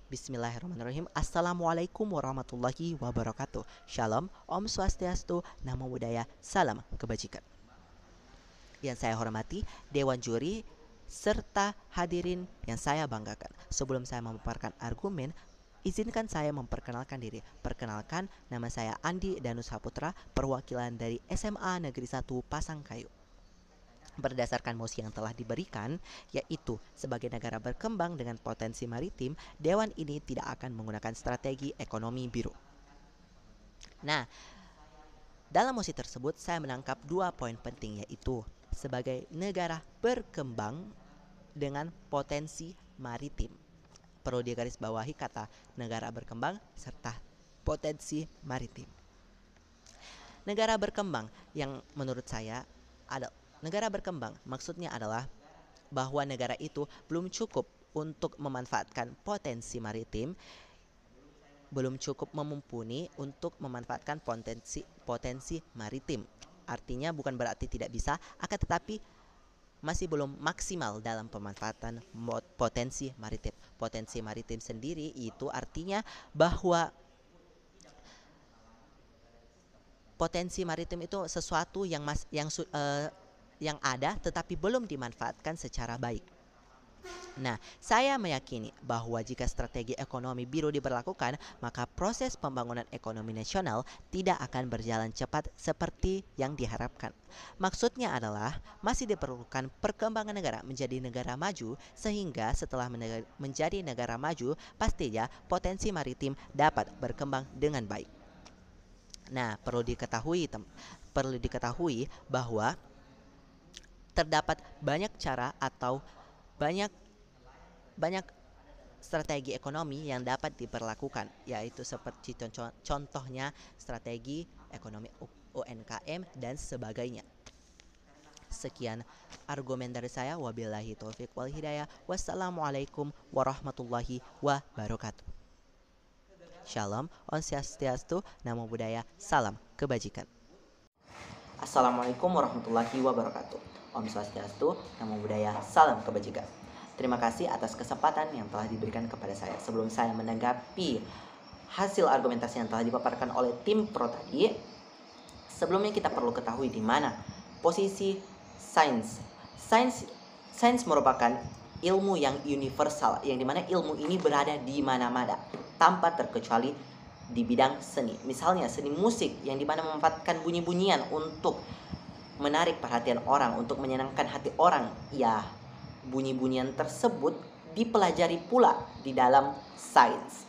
Bismillahirrahmanirrahim. Assalamualaikum warahmatullahi wabarakatuh. Shalom, Om Swastiastu, Namo Buddhaya, Salam Kebajikan. Yang saya hormati, Dewan Juri, serta hadirin yang saya banggakan. Sebelum saya memaparkan argumen, izinkan saya memperkenalkan diri. Perkenalkan, nama saya Andi Danus Saputra, perwakilan dari SMA Negeri 1 Pasangkayu. Berdasarkan mosi yang telah diberikan, yaitu sebagai negara berkembang dengan potensi maritim, Dewan ini tidak akan menggunakan strategi ekonomi biru. Nah, dalam mosi tersebut saya menangkap 2 poin penting, yaitu sebagai negara berkembang dengan potensi maritim. Perlu digarisbawahi kata negara berkembang serta potensi maritim. Negara berkembang yang menurut saya adalah negara berkembang maksudnya adalah bahwa negara itu belum cukup untuk memanfaatkan potensi maritim, belum cukup mumpuni untuk memanfaatkan potensi maritim. Artinya bukan berarti tidak bisa, akan tetapi masih belum maksimal dalam pemanfaatan potensi maritim. Potensi maritim sendiri itu artinya bahwa potensi maritim itu sesuatu yang ada tetapi belum dimanfaatkan secara baik. Nah, saya meyakini bahwa jika strategi ekonomi biru diberlakukan, maka proses pembangunan ekonomi nasional tidak akan berjalan cepat seperti yang diharapkan. Maksudnya adalah masih diperlukan perkembangan negara menjadi negara maju, sehingga setelah menjadi negara maju, pastinya potensi maritim dapat berkembang dengan baik. Nah, perlu diketahui bahwa terdapat banyak cara atau banyak strategi ekonomi yang dapat diberlakukan, yaitu seperti contohnya strategi ekonomi UMKM dan sebagainya. Sekian argumen dari saya. Wabillahi taufik wal hidayah. Wassalamualaikum warahmatullahi wabarakatuh. Shalom, Om Swastiastu, Namo Buddhaya, Salam Kebajikan. Assalamualaikum warahmatullahi wabarakatuh. Om Swastiastu, Namo Buddhaya, Salam Kebajikan. Terima kasih atas kesempatan yang telah diberikan kepada saya. Sebelum saya menanggapi hasil argumentasi yang telah dipaparkan oleh tim pro tadi, sebelumnya kita perlu ketahui di mana posisi sains. Sains merupakan ilmu yang universal, yang dimana ilmu ini berada di mana-mana tanpa terkecuali di bidang seni. Misalnya seni musik yang dimana memanfaatkan bunyi-bunyian untuk menarik perhatian orang, untuk menyenangkan hati orang. Ya, bunyi-bunyian tersebut dipelajari pula di dalam sains.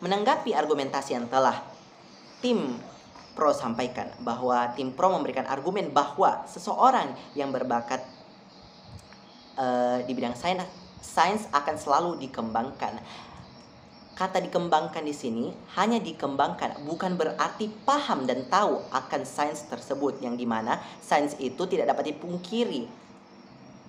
Menanggapi argumentasi yang telah tim pro sampaikan, bahwa tim pro memberikan argumen bahwa seseorang yang berbakat di bidang sains akan selalu dikembangkan. Kata dikembangkan di sini hanya dikembangkan, bukan berarti paham dan tahu akan sains tersebut, yang dimana sains itu tidak dapat dipungkiri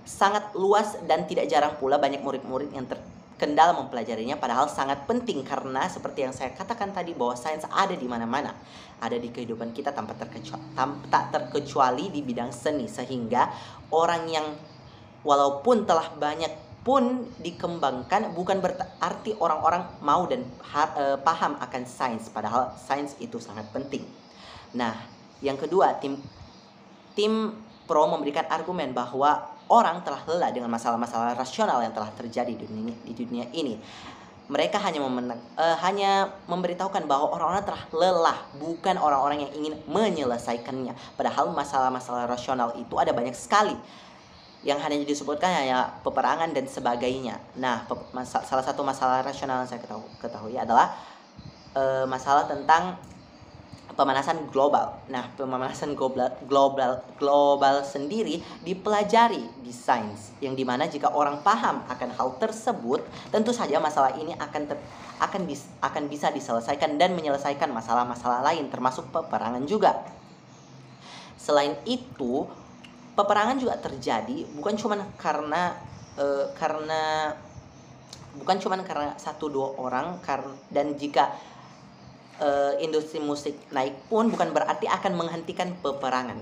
sangat luas dan tidak jarang pula banyak murid-murid yang terkendala mempelajarinya, padahal sangat penting karena seperti yang saya katakan tadi bahwa sains ada di mana-mana, ada di kehidupan kita tak terkecuali di bidang seni, sehingga orang yang walaupun telah banyak pun dikembangkan bukan berarti orang-orang mau dan paham akan sains, padahal sains itu sangat penting. Nah, yang kedua, tim pro memberikan argumen bahwa orang telah lelah dengan masalah-masalah rasional yang telah terjadi di dunia ini. Mereka hanya memberitahukan bahwa orang-orang telah lelah, bukan orang-orang yang ingin menyelesaikannya. Padahal masalah-masalah rasional itu ada banyak sekali, yang hanya disebutkan hanya peperangan dan sebagainya. Nah, salah satu masalah rasional yang saya ketahui adalah masalah tentang pemanasan global. Nah, pemanasan global sendiri dipelajari di sains, yang dimana jika orang paham akan hal tersebut, tentu saja masalah ini akan bisa diselesaikan dan menyelesaikan masalah-masalah lain, termasuk peperangan juga. Selain itu, peperangan juga terjadi bukan cuma karena satu dua orang, dan jika industri musik naik pun bukan berarti akan menghentikan peperangan.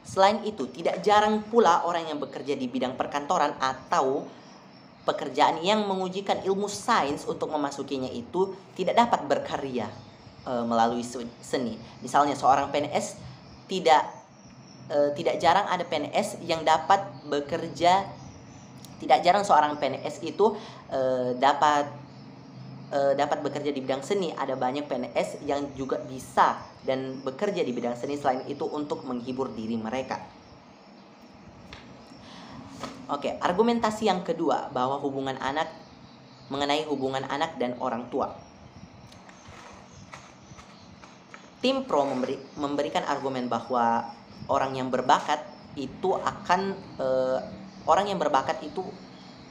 Selain itu, tidak jarang pula orang yang bekerja di bidang perkantoran atau pekerjaan yang mengujikan ilmu sains untuk memasukinya itu tidak dapat berkarya melalui seni. Misalnya seorang PNS tidak jarang ada PNS yang dapat bekerja, tidak jarang seorang PNS itu dapat bekerja di bidang seni. Ada banyak PNS yang juga bisa dan bekerja di bidang seni selain itu untuk menghibur diri mereka. Oke, argumentasi yang kedua bahwa mengenai hubungan anak dan orang tua. Tim pro memberikan argumen bahwa orang yang berbakat itu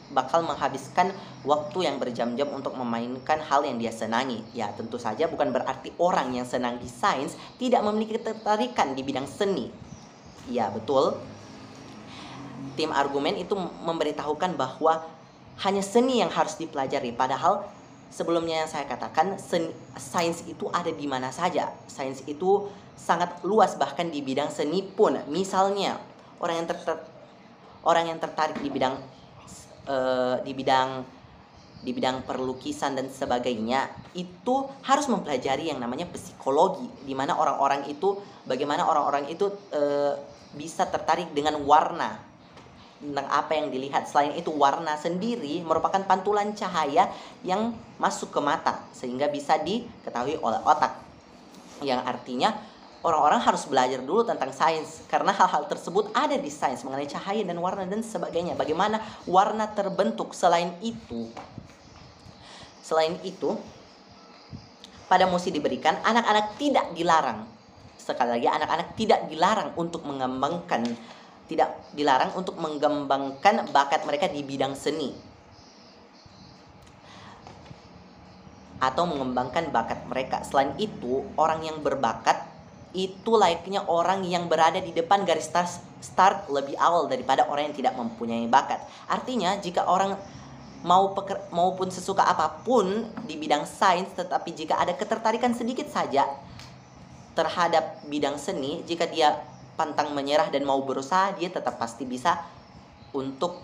bakal menghabiskan waktu yang berjam-jam untuk memainkan hal yang dia senangi. Ya, tentu saja bukan berarti orang yang senang di sains tidak memiliki ketertarikan di bidang seni. Ya, betul. Tim argumen itu memberitahukan bahwa hanya seni yang harus dipelajari. Padahal sebelumnya yang saya katakan, sains itu ada di mana saja. Sains itu sangat luas, bahkan di bidang seni pun. Misalnya orang yang tertarik di bidang perlukisan dan sebagainya itu harus mempelajari yang namanya psikologi, di mana bagaimana orang-orang itu bisa tertarik dengan warna, tentang apa yang dilihat. Selain itu, warna sendiri merupakan pantulan cahaya yang masuk ke mata sehingga bisa diketahui oleh otak. Yang artinya orang-orang harus belajar dulu tentang sains, karena hal-hal tersebut ada di sains mengenai cahaya dan warna dan sebagainya. Bagaimana warna terbentuk. Selain itu, pada musi diberikan, anak-anak tidak dilarang. Sekali lagi, anak-anak tidak dilarang untuk mengembangkan bakat mereka di bidang seni atau mengembangkan bakat mereka. Selain itu, orang yang berbakat itu layaknya orang yang berada di depan garis start lebih awal daripada orang yang tidak mempunyai bakat. Artinya, jika orang maupun sesuka apapun di bidang sains, tetapi jika ada ketertarikan sedikit saja terhadap bidang seni, jika dia pantang menyerah dan mau berusaha, dia tetap pasti bisa untuk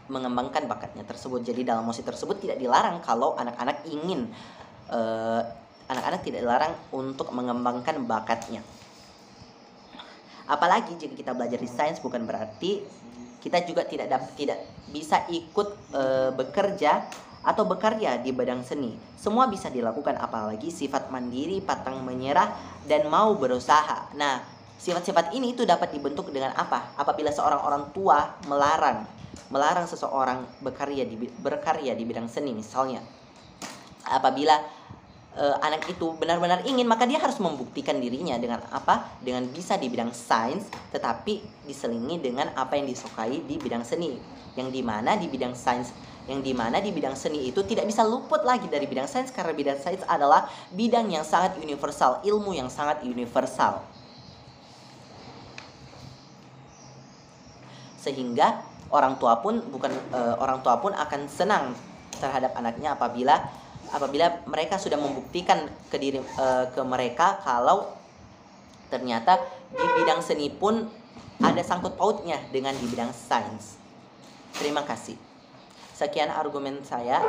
mengembangkan bakatnya tersebut. Jadi dalam musi tersebut tidak dilarang kalau anak-anak tidak dilarang untuk mengembangkan bakatnya. Apalagi jika kita belajar di sains, bukan berarti kita juga tidak bisa ikut bekerja atau berkarya di bidang seni. Semua bisa dilakukan, apalagi sifat mandiri, pantang menyerah, dan mau berusaha. Nah, sifat-sifat ini itu dapat dibentuk dengan apa? Apabila seorang orang tua melarang seseorang berkarya di bidang seni. Misalnya, apabila anak itu benar-benar ingin, maka dia harus membuktikan dirinya dengan apa? Dengan bisa di bidang sains, tetapi diselingi dengan apa yang disukai di bidang seni. Yang dimana di bidang seni itu tidak bisa luput lagi dari bidang sains, karena bidang sains adalah bidang yang sangat universal, ilmu yang sangat universal. Sehingga orang tua pun akan senang terhadap anaknya apabila mereka sudah membuktikan ke mereka kalau ternyata di bidang seni pun ada sangkut pautnya dengan di bidang sains. Terima kasih. Sekian argumen saya.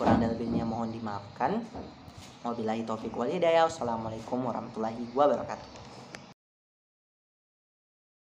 Kurang dan lebihnya mohon dimaafkan. Wabillahi taufiq wal hidayah. Wassalamualaikum warahmatullahi wabarakatuh.